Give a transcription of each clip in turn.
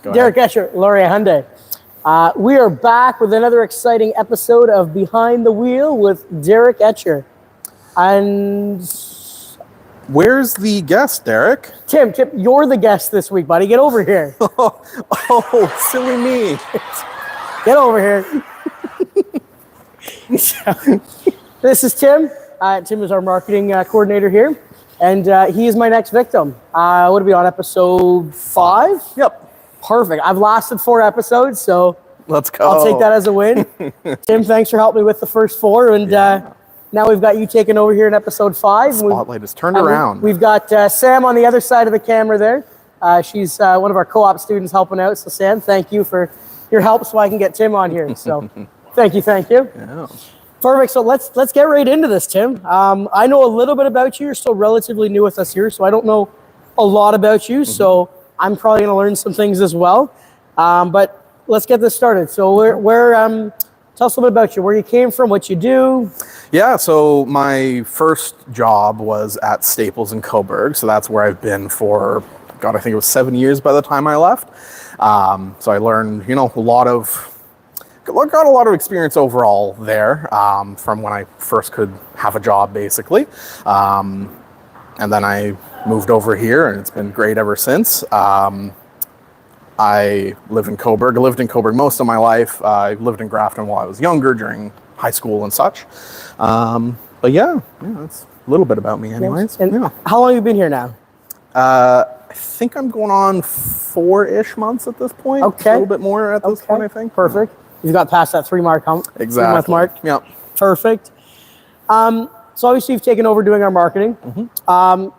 Derek Etcher, Laurier Hyundai. We are back with another exciting episode of Behind the Wheel with Derek Etcher. And where's the guest, Derek? Tim, you're the guest this week, buddy. Get over here. Oh, silly me. Get over here. This is Tim. Tim is our marketing coordinator here. And he is my next victim. What are we on, episode 5? Yep. Perfect. I've lasted 4 episodes, so let's go. I'll take that as a win. Tim, thanks for helping me with the first 4. And now we've got you taking over here in episode 5. Spotlight is turned around. We've got Sam on the other side of the camera there. She's one of our co-op students helping out. So Sam, thank you for your help so I can get Tim on here. So thank you. Yeah. Perfect. So let's get right into this, Tim. I know a little bit about you. You're still relatively new with us here, so I don't know a lot about you. So I'm probably going to learn some things as well. But let's get this started. So tell us a little bit about you, where you came from, what you do. Yeah, so my first job was at Staples in Coburg. So that's where I've been for, God, I think it was 7 years by the time I left. So I learned, got a lot of experience overall there from when I first could have a job, basically. And then I moved over here, and it's been great ever since. I live in Coburg. I lived in Coburg most of my life. I lived in Grafton while I was younger, during high school and such. But yeah, that's a little bit about me anyways. And how long have you been here now? I think I'm going on 4-ish months at this point. Okay. A little bit more at this point, I think. Perfect. You've got past that 3-month mark. Yep. Perfect. So obviously you've taken over doing our marketing.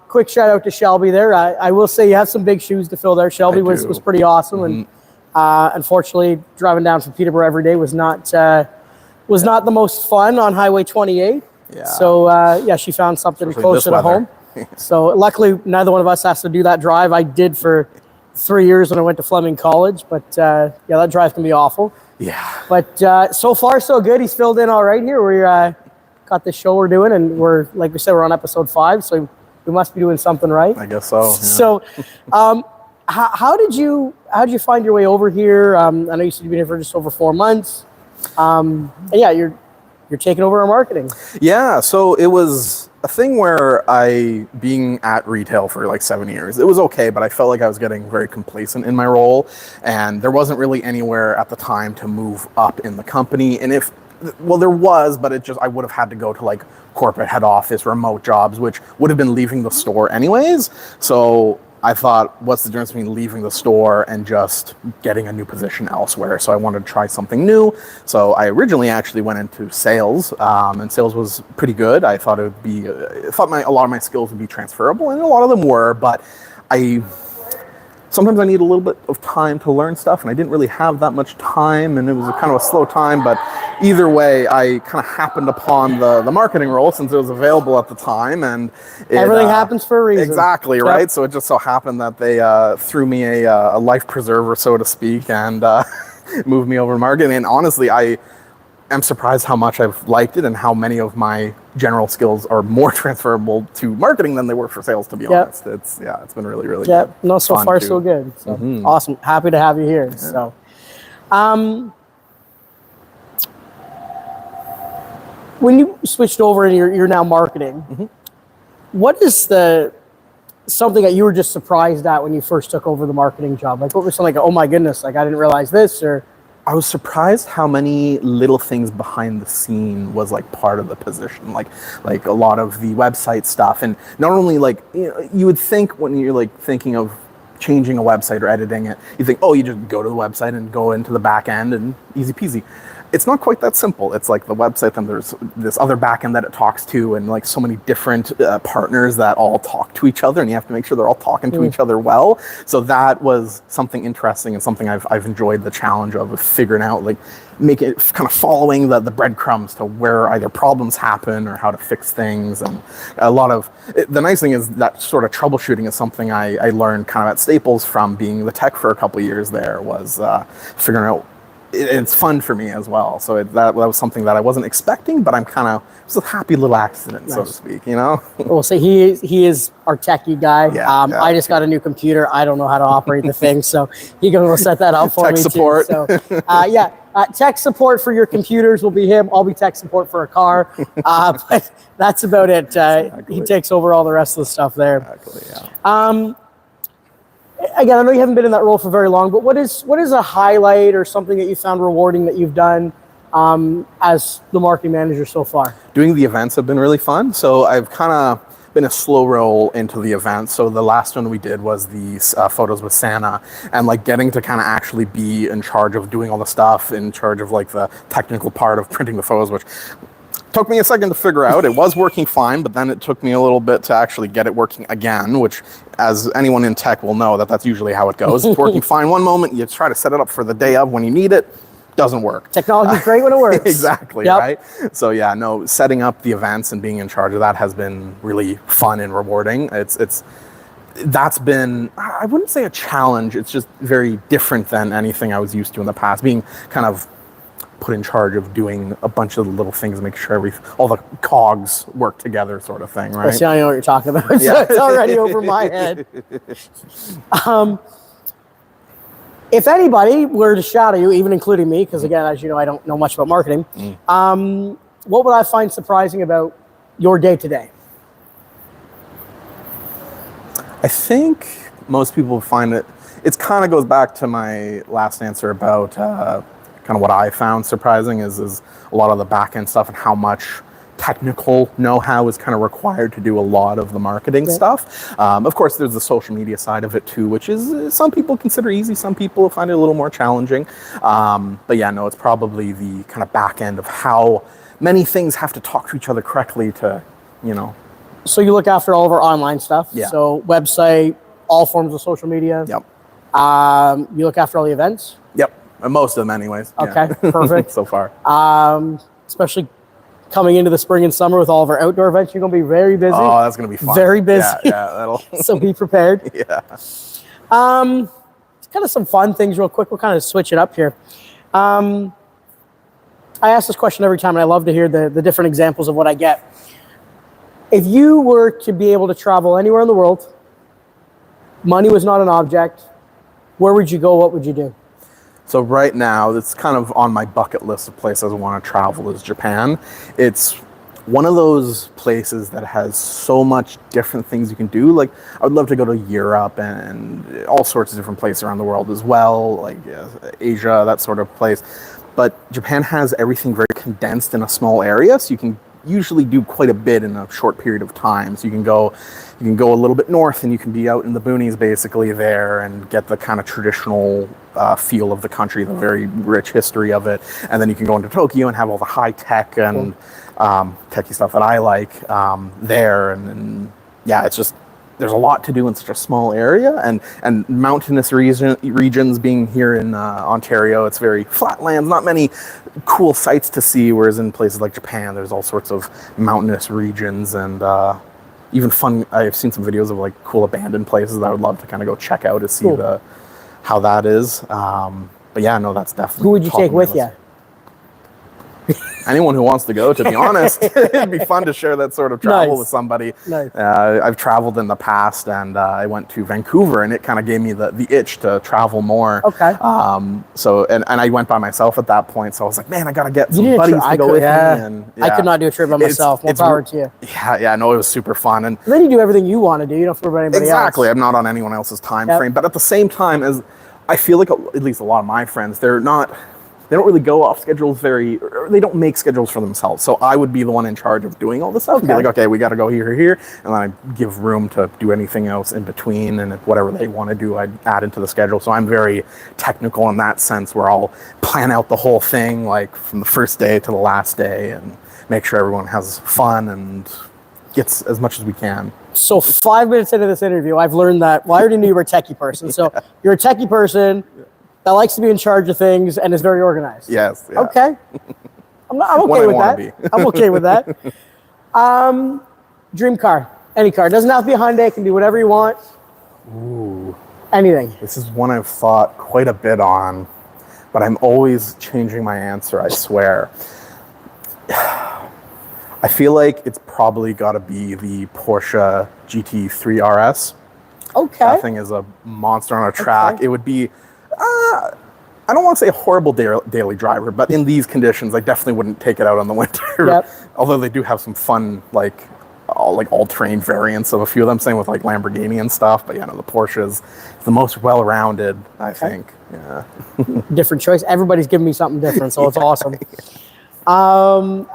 Quick shout out to Shelby there. I will say you have some big shoes to fill there. Shelby was pretty awesome, and unfortunately driving down from Peterborough every day was not the most fun on Highway 28. Yeah. So she found something closer to home. So luckily neither one of us has to do that drive. I did for 3 years when I went to Fleming College, but that drive can be awful. Yeah. But so far so good. He's filled in all right here. We got this show we're doing, and we're, like we said, we're on episode 5, so we must be doing something right. I guess so. Yeah. So how did you find your way over here? I know you said you've been here for just over 4 months. You're taking over our marketing. Yeah, so it was a thing where being at retail for like 7 years, it was okay, but I felt like I was getting very complacent in my role, and there wasn't really anywhere at the time to move up in the company. And there was, but I would have had to go to like corporate head office, remote jobs, which would have been leaving the store anyways. So I thought, what's the difference between leaving the store and just getting a new position elsewhere? So I wanted to try something new. So I originally actually went into sales, and sales was pretty good. I thought a lot of my skills would be transferable, and a lot of them were, but sometimes I need a little bit of time to learn stuff, and I didn't really have that much time, and it was kind of a slow time. But either way, I kind of happened upon the marketing role since it was available at the time, and everything happens for a reason. Exactly, right? So it just so happened that they threw me a life preserver, so to speak, and moved me over to marketing. And honestly, I am surprised how much I've liked it, and how many of my general skills are more transferable to marketing than they were for sales, to be honest. It's been really, really good. No, so far so good. So awesome. Happy to have you here. Yeah. So when you switched over and you're now marketing, what is something that you were just surprised at when you first took over the marketing job? Like, what was something like, oh my goodness, like I didn't realize this? Or I was surprised how many little things behind the scene was like part of the position, like a lot of the website stuff. And not only like, you would think when you're like thinking of changing a website or editing it, you think, oh, you just go to the website and go into the back end and easy peasy. It's not quite that simple. It's like the website, then there's this other backend that it talks to, and like so many different partners that all talk to each other, and you have to make sure they're all talking to each other well. So that was something interesting, and something I've enjoyed the challenge of figuring out, like make it kind of following the breadcrumbs to where either problems happen or how to fix things. And a lot of the nice thing is that sort of troubleshooting is something I learned kind of at Staples from being the tech for a couple of years there, was figuring out it's fun for me as well. So that was something that I wasn't expecting, but I'm kind of, it's a happy little accident, so to speak, you know? Well, so he is our techie guy. Yeah, I just got a new computer. I don't know how to operate the thing, so he can go set that up for Tech me support. too. So tech support for your computers will be him. I'll be tech support for a car. But that's about it. Exactly. He takes over all the rest of the stuff there. Exactly, yeah. Again, I know you haven't been in that role for very long, but what is a highlight or something that you found rewarding that you've done as the marketing manager so far? Doing the events have been really fun. So I've kind of been a slow roll into the events. So the last one we did was these photos with Santa, and like getting to kind of actually be in charge of doing all the stuff, in charge of like the technical part of printing the photos, which took me a second to figure out. It was working fine, but then it took me a little bit to actually get it working again, which, as anyone in tech will know, that's usually how it goes. It's working fine one moment, you try to set it up for the day of when you need it, doesn't work. Technology's great when it works. Exactly, yep. Right? So yeah, no, setting up the events and being in charge of that has been really fun and rewarding. That's been, I wouldn't say a challenge, it's just very different than anything I was used to in the past, being kind of put in charge of doing a bunch of little things, make sure all the cogs work together, sort of thing, right? Well, see, I know what you're talking about. So it's already over my head. If anybody were to shadow you, even including me, because again, as you know, I don't know much about marketing, what would I find surprising about your day-to-day? I think most people find it kind of goes back to my last answer about kind of what I found surprising is a lot of the back end stuff and how much technical know-how is kind of required to do a lot of the marketing stuff. Of course, there's the social media side of it too, which is some people consider easy, some people find it a little more challenging. But yeah, no, it's probably the kind of back end of how many things have to talk to each other correctly to, you know. So you look after all of our online stuff. Yeah. So website, all forms of social media. Yep. You look after all the events. Yep. Most of them anyways. Okay, perfect. So far. Especially coming into the spring and summer with all of our outdoor events, you're going to be very busy. Oh, that's going to be fun. Very busy. Yeah, that'll. So be prepared. Yeah. Kind of some fun things real quick. We'll kind of switch it up here. I ask this question every time, and I love to hear the different examples of what I get. If you were to be able to travel anywhere in the world, money was not an object, where would you go? What would you do? So right now, it's kind of on my bucket list of places I want to travel is Japan. It's one of those places that has so much different things you can do. Like, I would love to go to Europe and all sorts of different places around the world as well, like Asia, that sort of place. But Japan has everything very condensed in a small area, so you can usually do quite a bit in a short period of time. So you can go a little bit north and you can be out in the boonies basically there and get the kind of traditional feel of the country, the very rich history of it. And then you can go into Tokyo and have all the high tech and techie stuff that I like there. And yeah, it's just, there's a lot to do in such a small area, and mountainous regions being here in Ontario, it's very flat lands, not many cool sights to see, whereas in places like Japan, there's all sorts of mountainous regions and even fun. I've seen some videos of like cool abandoned places that I would love to kind of go check out to see how that is. But yeah, no, that's definitely. Who would you take with you? Anyone who wants to go, to be honest. It'd be fun to share that sort of travel with somebody. Nice. I've traveled in the past, and I went to Vancouver, and it kind of gave me the itch to travel more. Okay. So I went by myself at that point, so I was like, man, I got to get some buddies to go with me. And, I could not do a trip by myself. More power to you. Yeah, no, it was super fun. And then you do everything you want to do. You don't worry about anybody else. Exactly. I'm not on anyone else's time frame. But at the same time, as I feel like at least a lot of my friends, they don't really go off schedules they don't make schedules for themselves. So I would be the one in charge of doing all this stuff. Be like, okay, we got to go here, and then I give room to do anything else in between, and if whatever they want to do, I'd add into the schedule. So I'm very technical in that sense, where I'll plan out the whole thing, like from the first day to the last day, and make sure everyone has fun and gets as much as we can. So 5 minutes into this interview, I've learned that, well, I already knew you were a techie person. So you're a techie person that likes to be in charge of things and is very organized. Yes. Yeah. Okay. I'm okay with that. I'm okay with that. Dream car. Any car. It doesn't have to be a Hyundai. It can be whatever you want. Ooh. Anything. This is one I've thought quite a bit on. but I'm always changing my answer, I swear. I feel like it's probably got to be the Porsche GT3 RS. Okay. That thing is a monster on a track. Okay. It would be, I don't want to say a horrible daily driver, but in these conditions, I definitely wouldn't take it out in the winter. Yep. Although they do have some fun, all-terrain variants of a few of them, same with like Lamborghini and stuff. But yeah, no, the Porsche is the most well-rounded, I think. Yeah. Different choice. Everybody's giving me something different, so it's awesome.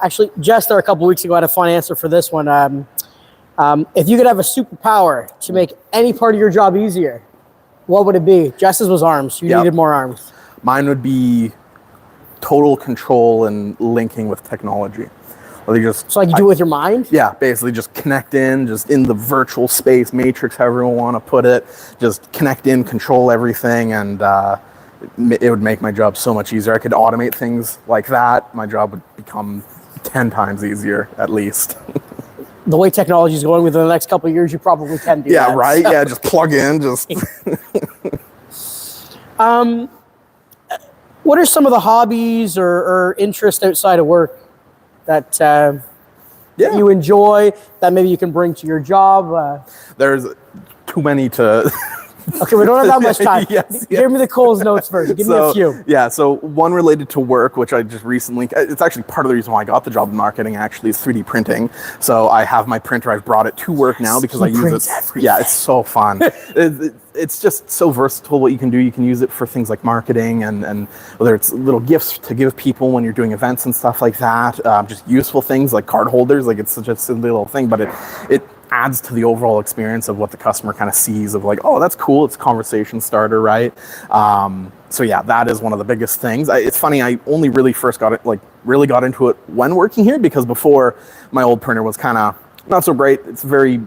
Actually, just there a couple weeks ago, I had a fun answer for this one. If you could have a superpower to make any part of your job easier, what would it be? Jess's was arms. You needed more arms. Mine would be total control and linking with technology. So like you do it with your mind? Yeah, basically just connect in, just in the virtual space, matrix, however you want to put it. Just connect in, control everything, and it would make my job so much easier. I could automate things like that. My job would become 10 times easier, at least. The way technology is going within the next couple of years, you probably can do that. Yeah, right? So. Yeah, just plug in, just... What are some of the hobbies or interests outside of work that you enjoy, that maybe you can bring to your job? There's too many to... Okay, we don't have that much time. Yes. Give me the Coles notes first. Give me a few. Yeah, so one related to work, which I just recently, it's actually part of the reason why I got the job in marketing, actually, is 3D printing. So I have my printer. I've brought it to work now because I use it. Everything. Yeah, it's so fun. It's just so versatile what you can do. You can use it for things like marketing and whether it's little gifts to give people when you're doing events and stuff like that. Just useful things like card holders. Like, it's such a silly little thing, but it adds to the overall experience of what the customer kind of sees of like, oh, that's cool. It's a conversation starter, right? So yeah, that is one of the biggest things. It's funny, I only really first really got into it when working here, because before my old printer was kind of not so great. It's very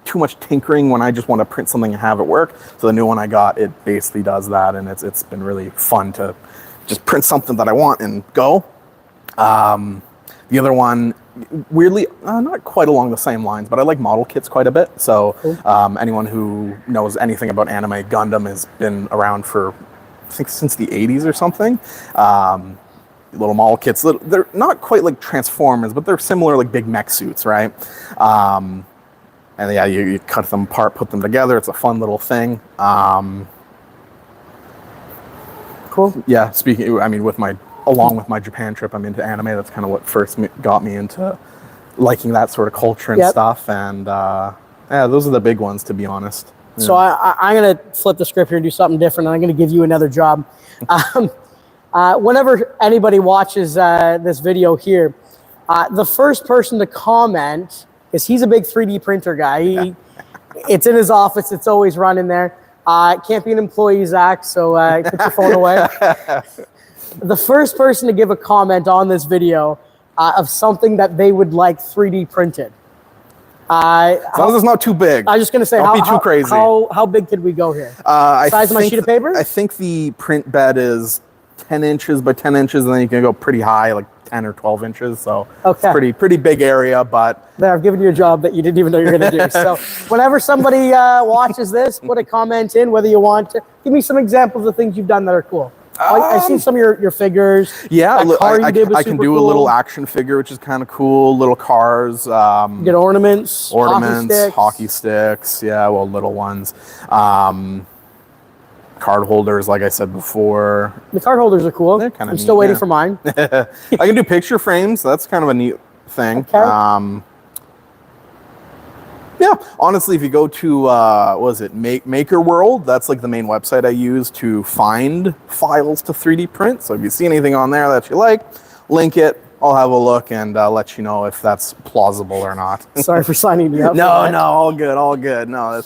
too much tinkering when I just want to print something and have it work. So the new one I got, it basically does that, and it's been really fun to just print something that I want and go. The other one, weirdly, not quite along the same lines, but I like model kits quite a bit. So anyone who knows anything about anime, Gundam has been around for, I think, since the 80s or something. Little model kits. They're not quite like Transformers, but they're similar, like big mech suits, right? And yeah, you cut them apart, put them together. It's a fun little thing. Cool. Yeah, along with my Japan trip, I'm into anime. That's kind of what first got me into liking that sort of culture and stuff. And yeah, those are the big ones, to be honest. Yeah. So I'm going to flip the script here and do something different. And I'm going to give you another job. Whenever anybody watches this video here, the first person to comment, because he's a big 3D printer guy. It's in his office. It's always running there. It can't be an employee, Zach, so put your phone away. The first person to give a comment on this video of something that they would like 3D printed. As long as it's not too big. I was just going to say, don't be too crazy. How big could we go here? Size of my sheet of paper? I think the print bed is 10 inches by 10 inches, and then you can go pretty high, like 10 or 12 inches. So it's pretty big area, but... There, I've given you a job that you didn't even know you were going to do. So whenever somebody watches this, put a comment in, whether you want to. Give me some examps of things you've done that are cool. I've seen some of your figures. Yeah, I can do a little action figure, which is kind of cool. Little cars. Get ornaments, hockey sticks. Yeah, well, little ones. Card holders, like I said before. The card holders are cool. They're kind of I'm still waiting for mine. I can do picture frames. That's kind of a neat thing. Okay. Yeah, honestly, if you go to, Maker World, that's like the main website I use to find files to 3D print. So if you see anything on there that you like, link it. I'll have a look and let you know if that's plausible or not. Sorry for signing me up. No, all good. No,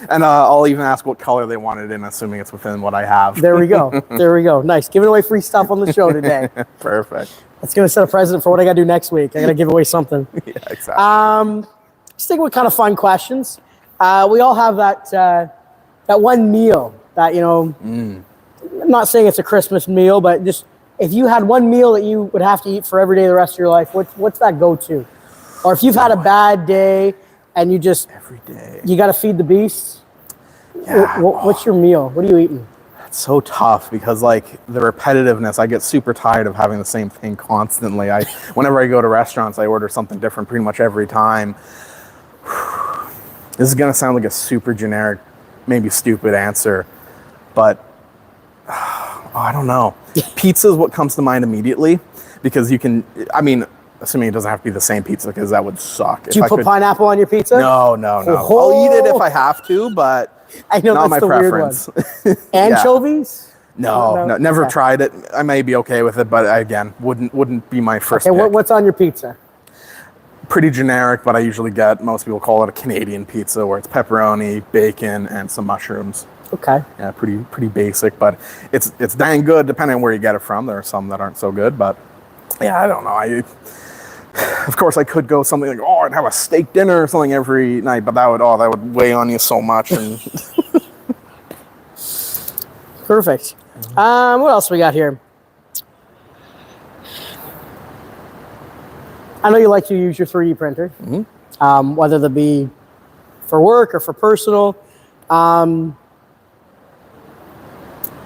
and I'll even ask what color they want it in, assuming it's within what I have. There we go. Nice. Giving away free stuff on the show today. Perfect. That's going to set a precedent for what I got to do next week. I got to give away something. Yeah, exactly. Sticking with kind of fun questions. We all have that one meal that, I'm not saying it's a Christmas meal, but just if you had one meal that you would have to eat for every day the rest of your life, what's that go-to? Or if you've had a bad day and you just... Every day. You got to feed the beast. Yeah. What's your meal? What are you eating? It's so tough because like the repetitiveness, I get super tired of having the same thing constantly. Whenever I go to restaurants, I order something different pretty much every time. This is gonna sound like a super generic, maybe stupid answer, but I don't know. Pizza is what comes to mind immediately because you can, I mean, assuming it doesn't have to be the same pizza because that would suck. Do you put pineapple on your pizza? No. Oh. I'll eat it if I have to, but I know not that's my the preference. weird one. Anchovies? No, never tried it. I may be okay with it, but again, wouldn't be my first pick. What's on your pizza? Pretty generic, but I usually get, most people call it a Canadian pizza, where it's pepperoni, bacon, and some mushrooms. Okay. Yeah, pretty basic, but it's dang good depending on where you get it from. There are some that aren't so good, but yeah, I don't know. Of course, I could go something like, I'd have a steak dinner or something every night, but that would weigh on you so much. And Perfect. What else we got here? I know you like to use your 3D printer, whether that be for work or for personal.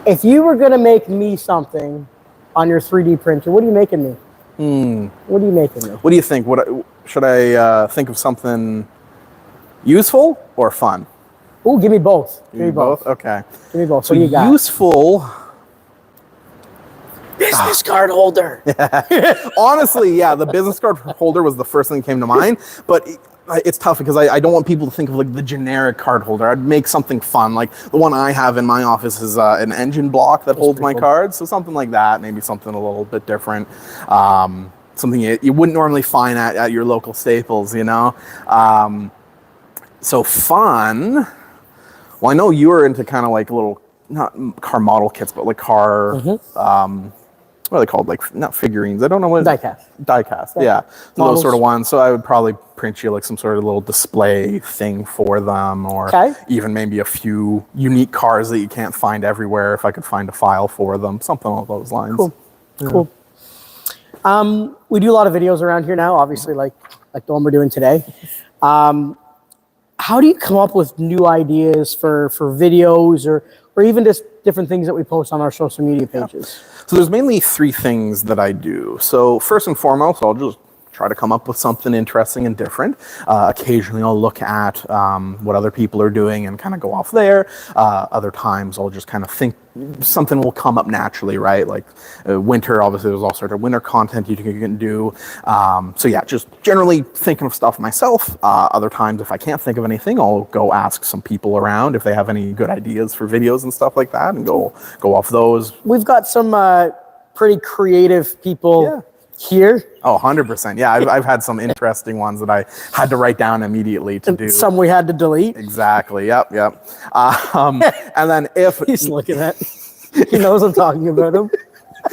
If you were going to make me something on your 3D printer, what are you making me? What are you making me? What do you think? Should I think of something useful or fun? Ooh, give me both. Give me both. Okay. Give me both. So what do you got? Useful. Business card holder. Honestly, yeah, the business card holder was the first thing that came to mind, but it's tough because I don't want people to think of like the generic card holder. I'd make something fun. Like the one I have in my office is an engine block that holds my cards. So something like that, maybe something a little bit different. Something you wouldn't normally find at your local Staples, you know? So fun. Well, I know you were into kind of like little, not car model kits, but like car, what are they called? Like, not figurines. I don't know what. Diecast, yeah. Those sort of ones. So I would probably print you like some sort of little display thing for them, or even maybe a few unique cars that you can't find everywhere if I could find a file for them. Something along those lines. Cool. Yeah. Cool. We do a lot of videos around here now, obviously, like the one we're doing today. How do you come up with new ideas for videos or even just different things that we post on our social media pages? So there's mainly 3 things that I do. So first and foremost, I'll just try to come up with something interesting and different. Occasionally I'll look at what other people are doing and kind of go off there. Other times I'll just kind of think something will come up naturally, right? Like winter, obviously there's all sorts of winter content you can do. So yeah, just generally thinking of stuff myself. Other times if I can't think of anything, I'll go ask some people around if they have any good ideas for videos and stuff like that and go off those. We've got some pretty creative people here. Oh, 100%. Yeah, I've had some interesting ones that I had to write down immediately to do. Some we had to delete. Exactly. Yep. And then if he's looking at, he knows I'm talking about him.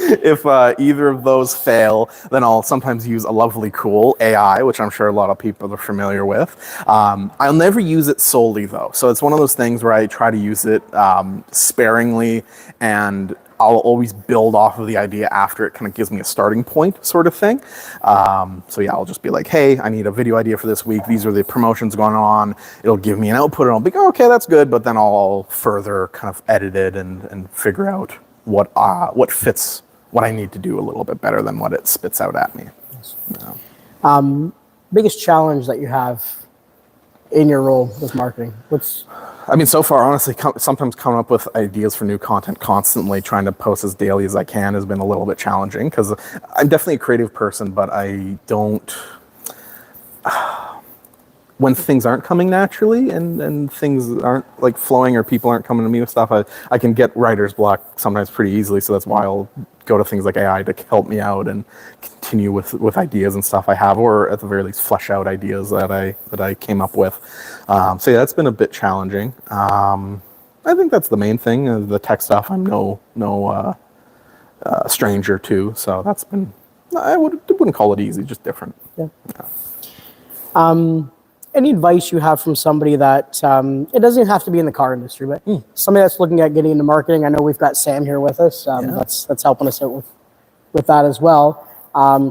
If either of those fail, then I'll sometimes use a lovely cool AI, which I'm sure a lot of people are familiar with. I'll never use it solely though. So it's one of those things where I try to use it sparingly, and I'll always build off of the idea after it kind of gives me a starting point sort of thing. So yeah, I'll just be like, hey, I need a video idea for this week. These are the promotions going on. It'll give me an output and I'll be like, oh, okay, that's good. But then I'll further kind of edit it and figure out what fits what I need to do a little bit better than what it spits out at me. Biggest challenge that you have in your role with marketing? So far, honestly, sometimes coming up with ideas for new content constantly, trying to post as daily as I can has been a little bit challenging because I'm definitely a creative person, but I don't... when things aren't coming naturally and things aren't like flowing or people aren't coming to me with stuff, I can get writer's block sometimes pretty easily. So that's why I'll go to things like AI to help me out and continue with ideas and stuff I have, or at the very least flesh out ideas that I came up with. So yeah, that's been a bit challenging. I think that's the main thing. The tech stuff I'm no stranger to. So that's been, I wouldn't call it easy, just different. Yeah. Any advice you have from somebody that, it doesn't even have to be in the car industry, but somebody that's looking at getting into marketing? I know we've got Sam here with us. That's helping us out with that as well.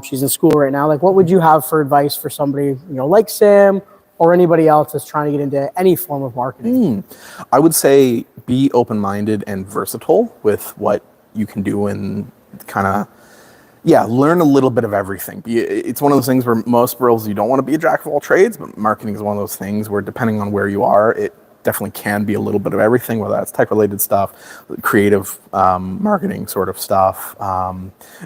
She's in school right now. Like, what would you have for advice for somebody, like Sam or anybody else that's trying to get into any form of marketing? I would say be open-minded and versatile with what you can do, and kind of, learn a little bit of everything. It's one of those things where most roles you don't want to be a jack of all trades, but marketing is one of those things where, depending on where you are, it definitely can be a little bit of everything, whether that's tech-related stuff, creative marketing sort of stuff,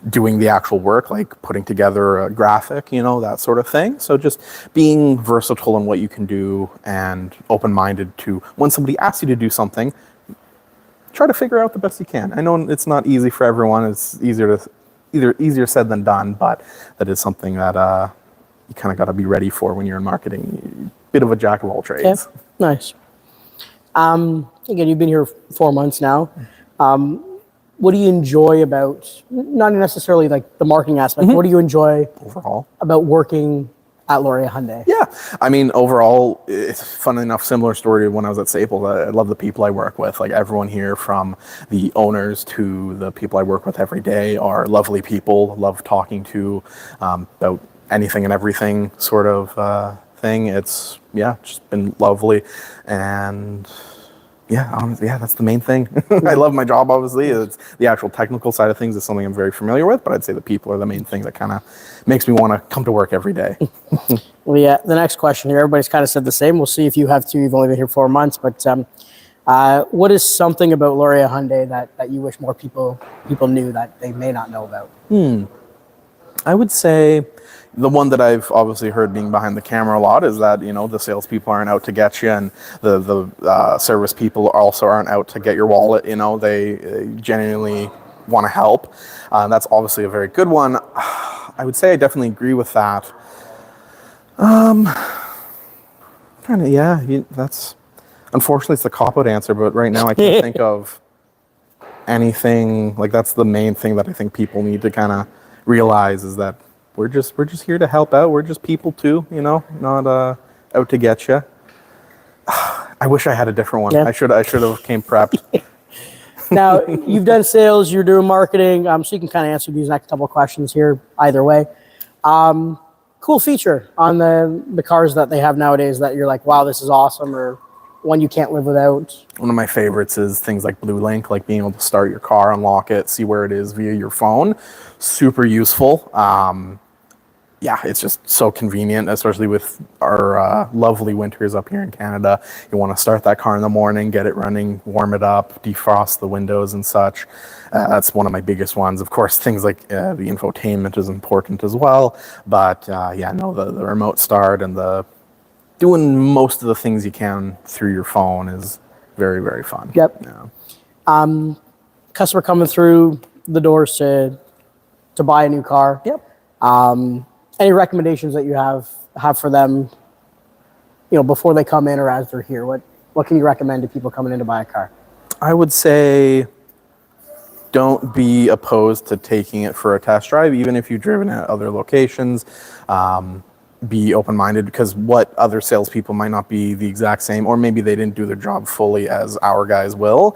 doing the actual work, like putting together a graphic, that sort of thing. So just being versatile in what you can do and open-minded to when somebody asks you to do something, try to figure out the best you can. I know it's not easy for everyone. It's easier said than done, but that is something that you kind of got to be ready for when you're in marketing. Bit of a jack of all trades. Yeah. Nice. Again, you've been here 4 months now. What do you enjoy about, not necessarily like the marketing aspect, what do you enjoy overall about working at Laurier Hyundai? Yeah, I mean, overall, it's funny enough, similar story to when I was at Staples. I love the people I work with. Like, everyone here, from the owners to the people I work with every day, are lovely people. Love talking to about anything and everything sort of thing. It's just been lovely, and that's the main thing. I love my job. Obviously, it's the actual technical side of things is something I'm very familiar with, but I'd say the people are the main thing that kind of makes me want to come to work every day. Well, yeah. The next question here, everybody's kind of said the same. We'll see if you have too. You've only been here 4 months, but what is something about Laurier Hyundai that you wish more people knew that they may not know about? I would say the one that I've obviously heard being behind the camera a lot is that, the salespeople aren't out to get you, and the service people also aren't out to get your wallet. They genuinely want to help. That's obviously a very good one. I would say I definitely agree with that. That's, unfortunately, it's the cop-out answer, but right now I can't think of anything. Like, that's the main thing that I think people need to kind of realize, is that we're just here to help out. We're just people too, not out to get you. I wish I had a different one. Yeah. I should have came prepped. Now, you've done sales, you're doing marketing, so you can kind of answer these next couple of questions here either way. Cool feature on the cars that they have nowadays that you're like, wow, this is awesome, or one you can't live without? One of my favorites is things like Blue Link, like being able to start your car, unlock it, see where it is via your phone. Super useful. It's just so convenient, especially with our lovely winters up here in Canada. You want to start that car in the morning, get it running, warm it up, defrost the windows and such. That's one of my biggest ones. Of course, things like the infotainment is important as well. But the remote start and the doing most of the things you can through your phone is very, very fun. Yep. Yeah. Customer coming through the doors to buy a new car. Yep. Any recommendations that you have for them, before they come in or as they're here? What can you recommend to people coming in to buy a car? I would say don't be opposed to taking it for a test drive, even if you've driven at other locations. Be open-minded, because what other salespeople might not be the exact same, or maybe they didn't do their job fully as our guys will.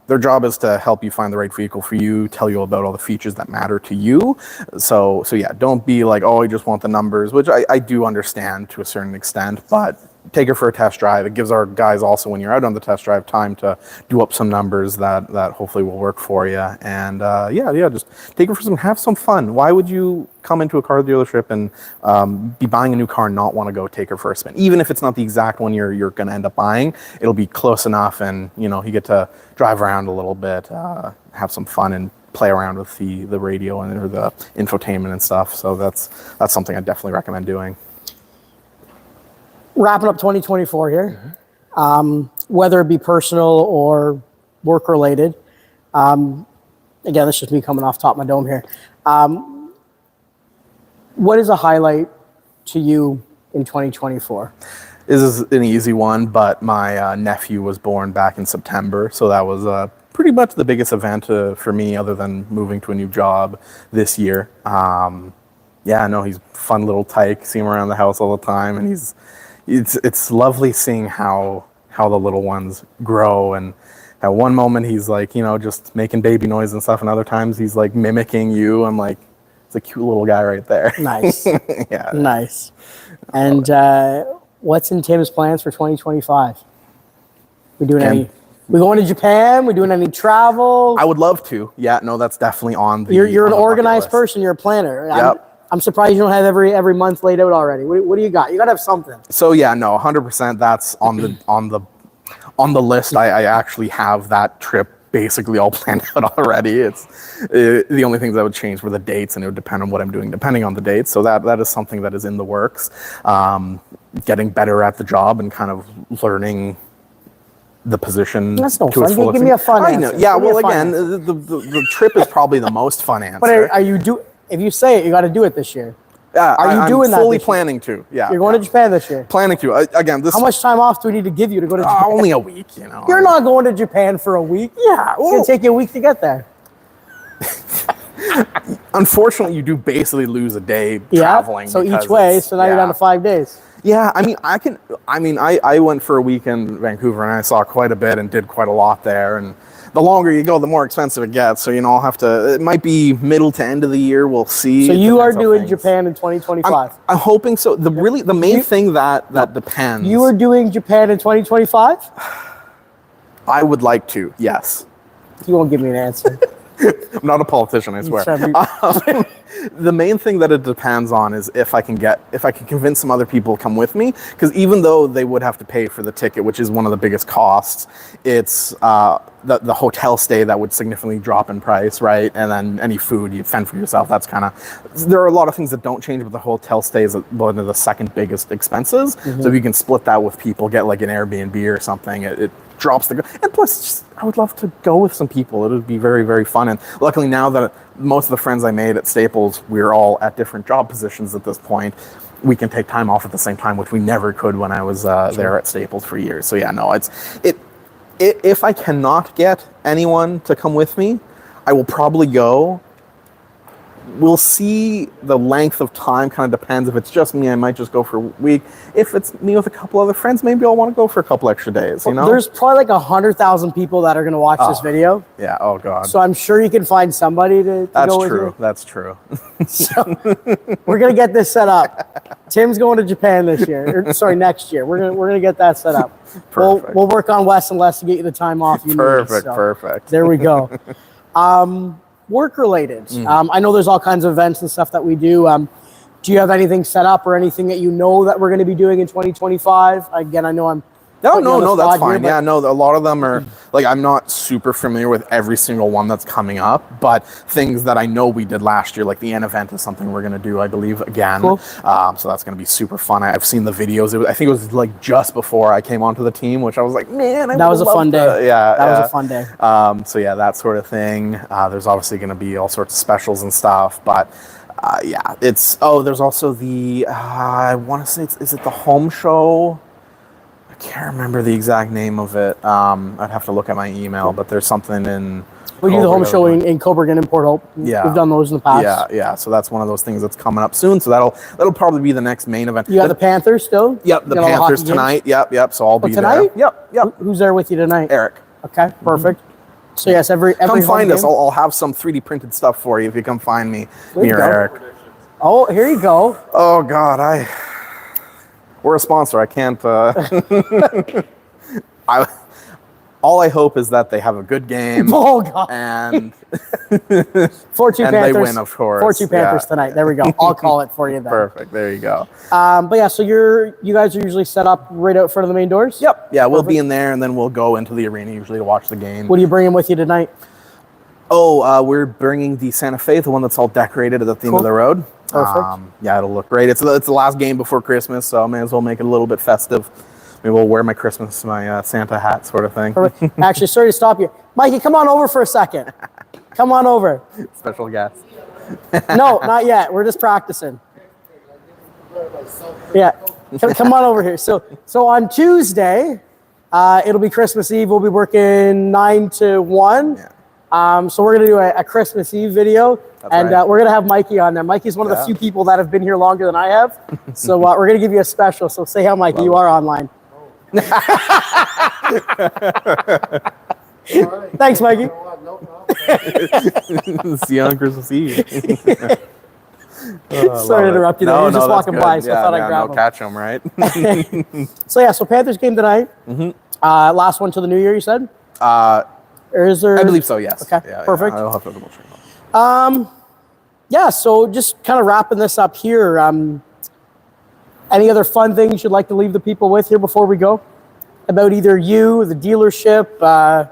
Their job is to help you find the right vehicle for you, tell you about all the features that matter to you. So don't be like, oh, I just want the numbers, which I do understand to a certain extent, but take it for a test drive. It gives our guys also, when you're out on the test drive, time to do up some numbers that hopefully will work for you. And just take it for have some fun. Why would you come into a car dealership and be buying a new car and not want to go take it for a spin? Even if it's not the exact one you're going to end up buying, it'll be close enough, and you get to drive around a little bit, have some fun, and play around with the radio or the infotainment and stuff. So that's something I definitely recommend doing. Wrapping up 2024 here, whether it be personal or work related. Again, this is just me coming off top of my dome here. What is a highlight to you in 2024? This is an easy one, but my nephew was born back in September, so that was pretty much the biggest event for me, other than moving to a new job this year. He's a fun little tyke. See him around the house all the time, and it's lovely seeing how the little ones grow, and at one moment he's like, just making baby noise and stuff, and other times he's like mimicking you. I'm like, It's a cute little guy right there. Nice. Yeah. Nice. And what's in Tim's plans for 2025? We doing any? We going to Japan? We doing any travel? I would love to. Yeah, no, that's definitely on the. You're on an the organized bucket list. person. You're a planner. Yep. I'm surprised you don't have every month laid out already. What do you got? You got to have something. So yeah, no, 100%. That's on the list. I actually have that trip basically all planned out already. It's the only things that would change were the dates, and it would depend on what I'm doing depending on the dates. So that is something that is in the works. Getting better at the job and kind of learning the position. That's no to its fun. fullest Give me a fun I know. answer. Yeah. Give me a Well, fun again, answer. the trip is probably the most fun answer. But are you if you say it, you got to do it this year. Yeah, Are you doing that fully this year? planning to. Yeah. You're going to Japan this year. Planning to. Again, this How much time off do we need to give you to go to Japan? only a week. You know. You're not going to Japan for a week. Yeah. It's going to take you a week to get there. Unfortunately, you do basically lose a day Yeah. traveling. So because each way, it's- so now you're down to 5 days. Yeah, I went for a week in Vancouver and I saw quite a bit and did quite a lot there. And the longer you go, the more expensive it gets. So, I'll have to, it might be middle to end of the year. We'll see. So It you are depends on doing things. Japan in 2025. I'm hoping so. The main thing that depends. You are doing Japan in 2025? I would like to, yes. You won't give me an answer. I'm not a politician, I swear. The main thing that it depends on is if I can convince some other people to come with me, because even though they would have to pay for the ticket, which is one of the biggest costs, it's the hotel stay that would significantly drop in price, right? And then any food you fend for yourself. That's kind of, there are a lot of things that don't change, but the hotel stay is one of the second biggest expenses. Mm-hmm. So if you can split that with people, get like an Airbnb or something, it drops the, and plus I would love to go with some people. It would be very, very fun. And luckily now that most of the friends I made at Staples, we're all at different job positions at this point, we can take time off at the same time, which we never could when I was there at Staples for years. So yeah, no, if I cannot get anyone to come with me, I will probably go. We'll see. The length of time kind of depends. If it's just me, I might just go for a week. If it's me with a couple other friends, maybe I'll want to go for a couple extra days, There's probably like 100,000 people that are going to watch this video. Yeah, oh God. So I'm sure you can find somebody to go with you. That's true. So we're going to get this set up. Tim's going to Japan this year. Next year. We're gonna get that set up. Perfect. We'll work on Wes and Les to get you the time off you need. Perfect. There we go. Work related. I know there's all kinds of events and stuff that we do. Do you have anything set up or anything that you know that we're going to be doing in 2025? Again, I know I'm. No, that's fine. Yeah, no, a lot of them are, like, I'm not super familiar with every single one that's coming up, but things that I know we did last year, like the N event is something we're going to do, I believe, again. Cool. So that's going to be super fun. I've seen the videos. I think it was like just before I came onto the team, which I was like, man, that was a fun day. Yeah. That was a fun day. So yeah, that sort of thing. There's obviously going to be all sorts of specials and stuff, but yeah, there's also the, I want to say, is it the home show? I can't remember the exact name of it. I'd have to look at my email, but there's something in. We do the home show in Coburg and Port Hope. Yeah, we've done those in the past. Yeah. So that's one of those things that's coming up soon. So that'll probably be the next main event. You got the Panthers still? Yep, the Panthers tonight. Yep. So I'll be tonight? there. Yep. Who's there with you tonight? Eric. Okay, perfect. So yes, every come find us. game? I'll have some 3D printed stuff for you if you come find me. Me or Eric. Oh, here you go. Oh God, we're a sponsor. I can't. All I hope is that they have a good game. Oh God! And 4-2 and Panthers. they win, of course. 4-2 Panthers tonight. There we go. I'll call it for you then. Perfect. There you go. But yeah, so you guys are usually set up right out front of the main doors. Yep. Yeah, we'll be in there, and then we'll go into the arena usually to watch the game. What are you bringing with you tonight? Oh, we're bringing the Santa Fe, the one that's all decorated at the end of the road. Perfect. Yeah, it'll look great. It's the last game before Christmas, so I may as well make it a little bit festive. Maybe we'll wear my Santa hat sort of thing. Perfect. Actually, sorry to stop you. Mikey, come on over for a second. Come on over. Special guest. No, not yet. We're just practicing. Yeah. Come on over here. So on Tuesday, it'll be Christmas Eve. We'll be working 9 to 1. Yeah. So we're going to do a Christmas Eve video. That's and right. We're going to have Mikey on there. Mikey's one of the few people that have been here longer than I have. So we're going to give you a special. So say hi, Mikey. You are online. Thanks, Mikey. See you on Christmas Eve. Sorry to interrupt you there. You're just walking by, so I thought I'd grab them. Catch them, right? So yeah, so Panthers game tonight. Last one till the new year, you said? Or is there? I believe so, yes. Okay, yeah, perfect. Yeah, I'll have to double check. Yeah, so just kind of wrapping this up here. Any other fun things you'd like to leave the people with here before we go? About either you, the dealership,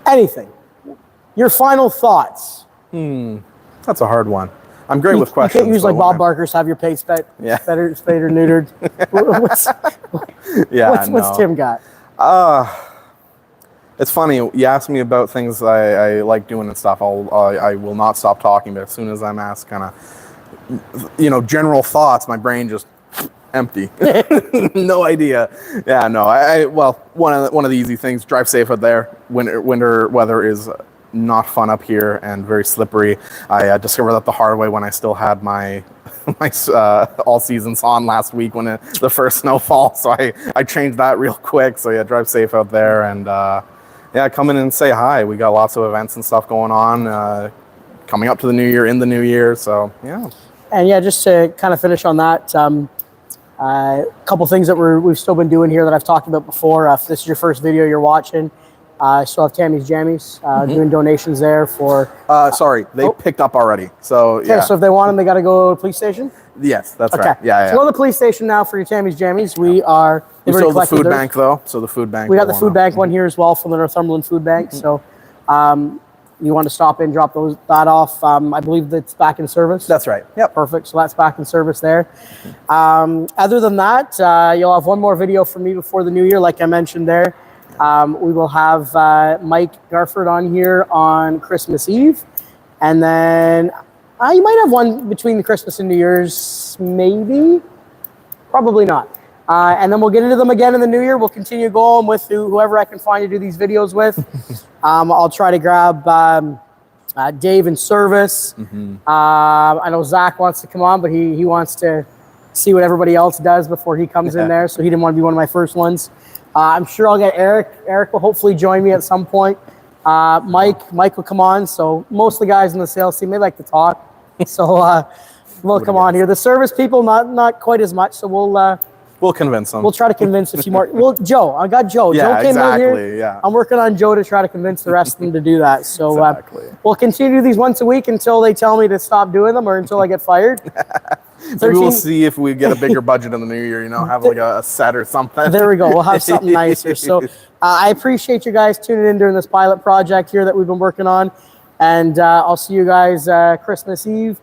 anything. Your final thoughts. That's a hard one. I'm great with questions. You can't use like Bob Barker's have your pay spayed or neutered. What's Tim got? It's funny. You ask me about things I like doing and stuff. I will not stop talking. But as soon as I'm asked, kind of, general thoughts, my brain just empty. No idea. Yeah, no. Well, one of the easy things: drive safe out there. Winter weather is not fun up here and very slippery. I discovered that the hard way when I still had my all seasons on last week when the first snowfall. So I changed that real quick. So yeah, drive safe out there and come in and say hi. We got lots of events and stuff going on coming up to the new year, in the new year. So yeah. And yeah, just to kind of finish on that, a couple things that we've still been doing here that I've talked about before. If this is your first video you're watching, I still have Tammy's Jammies doing donations there for. Sorry, they picked up already. So okay, so if they want them, they got to go to the police station. Yes, that's right. Yeah. So go to the police station now for your Tammy's Jammies. We are. We still have the food bank though. So the food bank. We got the food bank one here as well from the Northumberland Food Bank. So, you want to stop in, drop that off. I believe that's back in service. That's right. Yep. Perfect. So that's back in service there. Other than that, you'll have one more video from me before the new year, like I mentioned there. We will have Mike Garford on here on Christmas Eve. And then you might have one between the Christmas and New Year's, maybe. Probably not. And then we'll get into them again in the new year. We'll continue going with whoever I can find to do these videos with. I'll try to grab Dave in service. I know Zach wants to come on, but he wants to see what everybody else does before he comes in there. So he didn't want to be one of my first ones. I'm sure I'll get Eric. Eric will hopefully join me at some point. Mike will come on. So most of the guys in the sales team, they like to talk. So we'll come on here. The service people, not quite as much. So we'll convince them. We'll try to convince a few more. Well, Joe, I got Joe. Yeah, Joe came out here. Exactly. Yeah. I'm working on Joe to try to convince the rest of them to do that. So we'll continue these once a week until they tell me to stop doing them or until I get fired. Maybe we'll see if we get a bigger budget in the new year, have like a set or something. There we go. We'll have something nicer. So I appreciate you guys tuning in during this pilot project here that we've been working on. And I'll see you guys Christmas Eve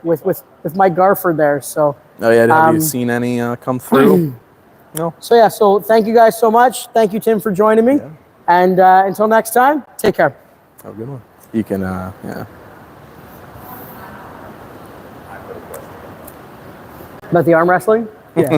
with Mike Garford there. So. Oh yeah, have you seen any come through? No. So yeah, so thank you guys so much. Thank you, Tim, for joining me. Yeah. And until next time, take care. Have a good one. You can, About the arm wrestling?